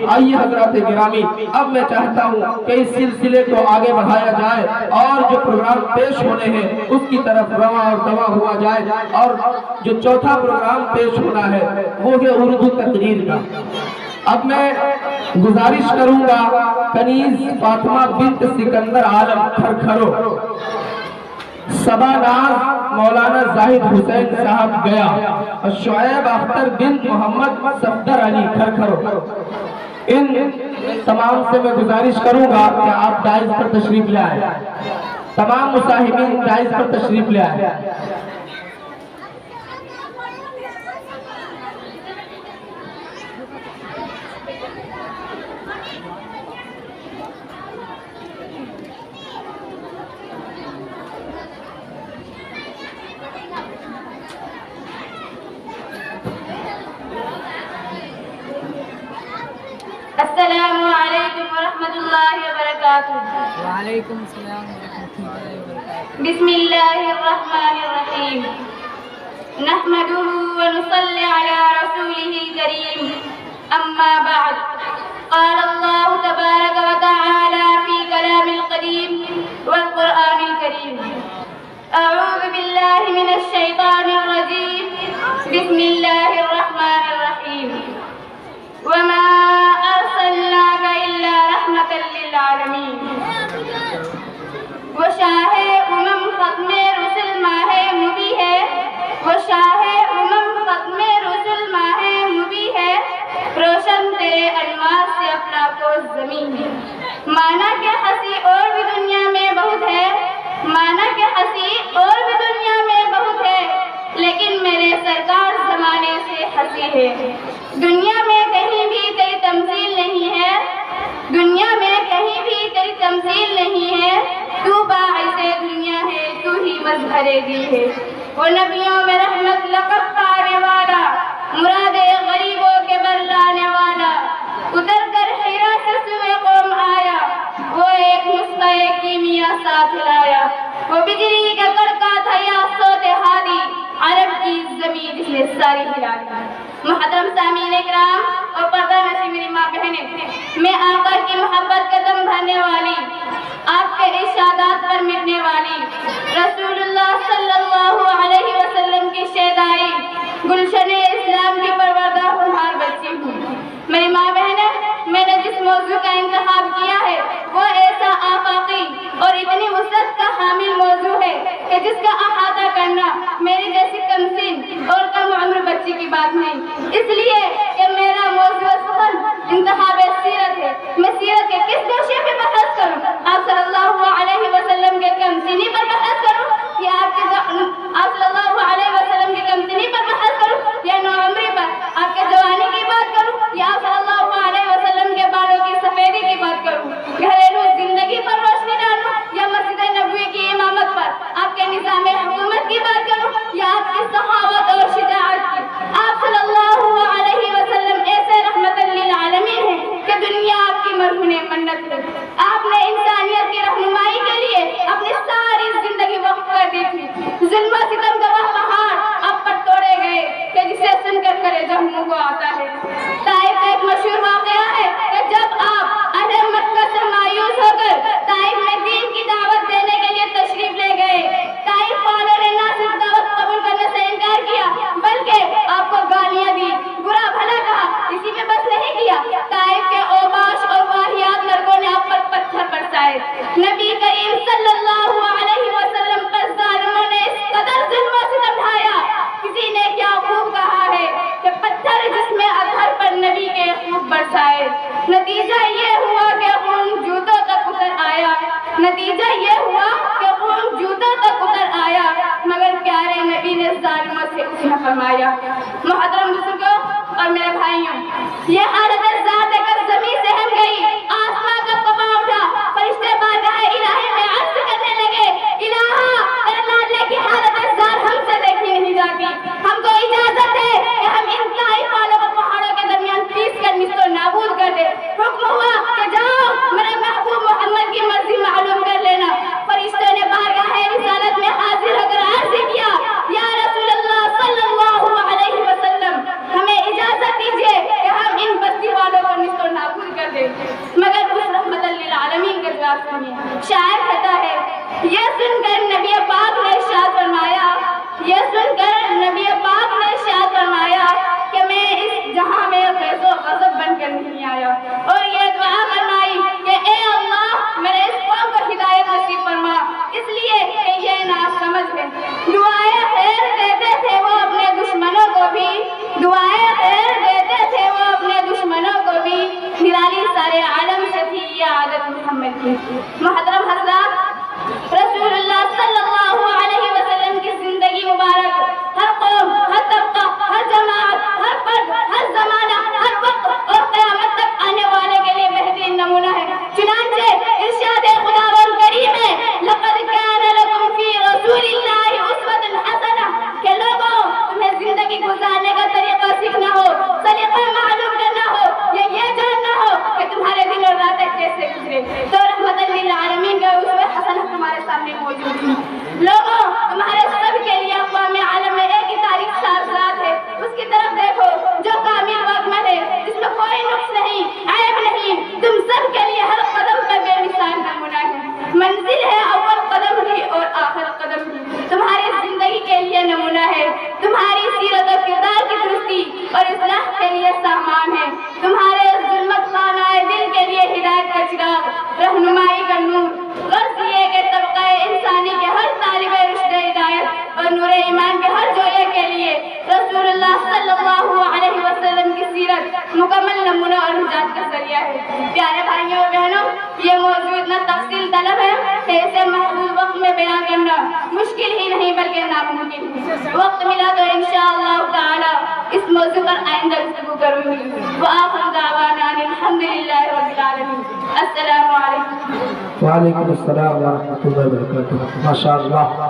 آئیے حضرات گرامی، اب میں چاہتا ہوں کہ اس سلسلے کو آگے بڑھایا جائے اور جو پروگرام پیش ہونے ہیں اس کی طرف رواں اور دواں ہوا جائے، اور جو چوتھا پروگرام پیش ہونا ہے وہ ہے اردو تقریر کا۔ اب میں گزارش کروں گا کنیز فاطمہ بنت سکندر عالم کھرکھرو، سباناز مولانا زاہد حسین صاحب گیا، اور شعیب اختر بنت محمد صفدر علی کھرکھرو، ان تمام سے میں گزارش کروں گا کہ آپ دائز پر تشریف لے آئیں، تمام مصاحبین دائز پر تشریف لے آئیں۔ السلام علیکم ورحمۃ اللہ وبرکاتہ۔ وعلیکم السلام ورحمۃ اللہ وبرکاتہ۔ بسم اللہ الرحمن الرحیم، نحمده ونصلی علی رسوله الکریم، اما بعد، قال اللہ تبارک وتعالی فی کلام القدیم والقرآن الکریم، اعوذ باللہ من الشیطان الرجیم، بسم اللہ الرحمن الرحیم، وما ارسلناک الا رحمۃ للعالمین۔ وہ شاہ ختم رسل ماہ مبی ہے، وہ شاہ ختم رسل ماہ مبی ہے، روشن تیرے انوار سے افلاک و زمین ہے۔ مانا کہ ہنسی اور بھی دنیا میں بہت ہے، مانا کہ ہنسی اور بھی دنیا میں بہت ہے، لیکن میرے سرکار زمانے سے ہنسی ہے۔ دنیا میں کہیں بھی تیری تمثیل نہیں ہے، دنیا میں کہیں بھی تیری تمثیل نہیں ہے، تو باعث دنیا ہے، تو ہی مظہر دی ہے۔ وہ نبیوں میں رحمت لقب پانے والا، مراد غریبوں کے برلانے والا، اتر کر حرا سے سوئے قوم آیا، وہ ایک نسخہ کیمیا ساتھ لایا، وہ بجلی کا کڑکا تھا یا صوت ہادی، عرب کی زمین جس نے ساری ہلا دی۔ محترم سامعین اکرام اور پردہ نشین میری ماں بہنیں، میں آقا کی محبت کا دم بھرنے والی، آپ کے ارشادات پر مٹنے والی، رسول اللہ صلی اللہ علیہ وسلم کی شیدائی، گلشن اسلام کی پروردہ ہنہار بچی ہوں۔ میری ماں بہنیں، میں نے جس موضوع کا انتخاب کیا ہے وہ ایسا آفاقی اور اتنی وسعت کا حامل موضوع ہے کہ جس کا احاطہ کرنا میری جیسی کمسن اور کم عمر بچی کی بات نہیں، اس لیے کہ میرا موضوع سخن انتخاب سیرت ہے۔ میں سیرت کے کس گوشے پہ بحث کروں؟ آپ صلی اللہ علیہ وسلم کے کمسنی پر بحث کروں یا آپ صلی اللہ علیہ وسلم کی کمسنی پر بحث کروں یا نوعمری پر، آپ کے جوانی کی بات کروں یا آپ صلی اللہ علیہ وسلم کے بالوں کی سفیدی کی بات کروں، گھریلو زندگی پر روشنی ڈالوں یا مسجد نبوی کی امامت پر، آپ کے نظام حکومت کی بات کروں یا آپ کی سخاوت اور شجاعت کی۔ آپ صلی اللہ علیہ وسلم ایسے رحمت للعالمین ہیں کہ دنیا آپ کی مرہون منت ہے۔ آپ نے انسانیت کی رہنمائی کے لیے اپنی ساری زندگی وقف کر دی تھی۔ ظلم و ستم کا وہ پہاڑ آپ پر توڑے گئے کہ جسے سن کر کلیجہ منہ کو آتا ہے۔ طائف کا ایک مشہور واقعہ ہے کہ جب آپ اہل مکہ سے مایوس ہو کر طائف میں دین کی دعوت دینے کے لیے تشریف لے گئے، طائف والوں نے نہ صرف دعوت قبول کرنے سے انکار کیا بلکہ آپ کو گالیاں دی، برا بھلا کہا۔ اسی میں بس نہیں کیا، طائف کے اوباش اور واہیات لڑکوں نے آپ پر پتھر برسائے۔ نبی کریم صلی اللہ علیہ وسلم پر ظالموں نے اس قدر ظلم و ستم ڈھایا، کسی نے کیا خوب کہا ہے کہ پتھر جس میں اطہر پر نبی کے خوب برسائے۔ نتیجہ یہ ہوا کہ خون جوتوں تک اتر آیا، نتیجہ یہ ہوا کہ خون جوتوں تک اتر آیا، مگر پیارے نبی نے ظالموں سے کچھ نہ فرمایا۔ محترم بزرگوں اور میرے بھائیوں، یہ حالت ذات کر زمین سے ہم گئی، آسمان کا کپا اٹھا، فرشتے بارگاہ الہی میں عرض کرنے لگے، الہا تیرے لالے کی حالت ذات ہم سے دیکھی نہیں جاتی، ہم کو اجازت ہے کہ ہم ان طائف والوں کو پہاڑوں کے درمیان پیس کر نیست و نابود کر دے۔ حکم ہوا کہ جاؤ میرے محبوب محمد کی مرضی معلوم کر لینا۔ فرشتوں نے بارگاہ رسالت میں حاضر ہو کر عرض کیا، یا رسول اللہ صلی اللہ علیہ وسلم، ہمیں اجازت دیجیے کہ ہم ان بستی والوں کو ارشاد سنیے. شاعر کہتا ہے یہ سن کر نبی پاک نے ارشاد فرمایا, یہ سن کر نبی پاک نے ارشاد فرمایا کہ میں اس جہاں میں غیظ و غضب بن کر نہیں آیا, اور یہ دعا فرمائی کہ اے اللہ میرے اس قوم کو ہدایت نصیب فرما, اس لیے کہ یہ ناسمجھ ہے. دعائیں خیر دیتے تھے وہ اپنے دشمنوں کو بھی, دعائیں خیر دیتے تھے وہ اپنے دشمنوں کو بھی, نرالی سارے عالم سے تھی یہ عادت محمد کی. محترم حضرات, رسول اللہ صلی اللہ علیہ وسلم کی زندگی مبارک ہر قوم, ہر طبقہ, ہر جماعت, ہر فرد, ہر زمانہ, ہر وقت اور قیامت تک آنے والے کے لیے بہترین نمونہ ہے. چنانچہ ارشاد خداوند کریم ہے لقد کان لکم فی رسول اللہ اسوۃ حسنہ, کہ لوگوں تمہیں زندگی گزارنے کا طریقہ سیکھنا ہو, سلیقہ معلوم کرنا ہو, یہ جاننا ہو کہ تمہارے دن اور راتیں کیسے گزرے, تو رحمت للعالمین کا اسوہ حسنہ تمہارے سامنے موجود ہے. لوگوں تمہارے سب کے لیے اقوام عالم میں ایک ہی تاریخ سازگار ہے, اس کی طرف دیکھو جو کامیاب اکمل ہے, جس میں کوئی نقص نہیں, عیب نہیں, تم سب کے لیے ہر قدم پر بے مثال نمونہ ہے. منزل ہے اول قدم بھی اور آخر قدم بھی, تمہاری زندگی کے لیے نمونہ ہے. تمہاری سیرت و کردار کی درستی اور اصلاح کے لیے سامان ہے. تمہارے ظلمت خانہ دل کے لیے ہدایت کا چراغ, رہنمائی کا نور. غرض یہ کہ طبقہ انسانی کے ہر طالب رشد ہدایت اور نور ایمان کے ہر جوڑے کے لیے رسول اللہ صلی اللہ علیہ وسلم کی سیرت مکمل نمونہ اور نجات کا ذریعہ ہے. پیارے بھائیوں اور بہنوں, یہ موضوع اتنا تفصیل طلب ہے کہ اسے محدود وقت میں بیان کرنا مشکل ہی نہیں بلکہ ناممکن ہے. وقت ملا تو انشاءاللہ تعالی اس موضوع پر آئندہ گفتگو کروں گی. وآخر دعوانا الحمدللہ رب العالمین. السلام علیکم. وعلیکم السلام ورحمۃ اللہ وبرکاتہ. ماشاء اللہ.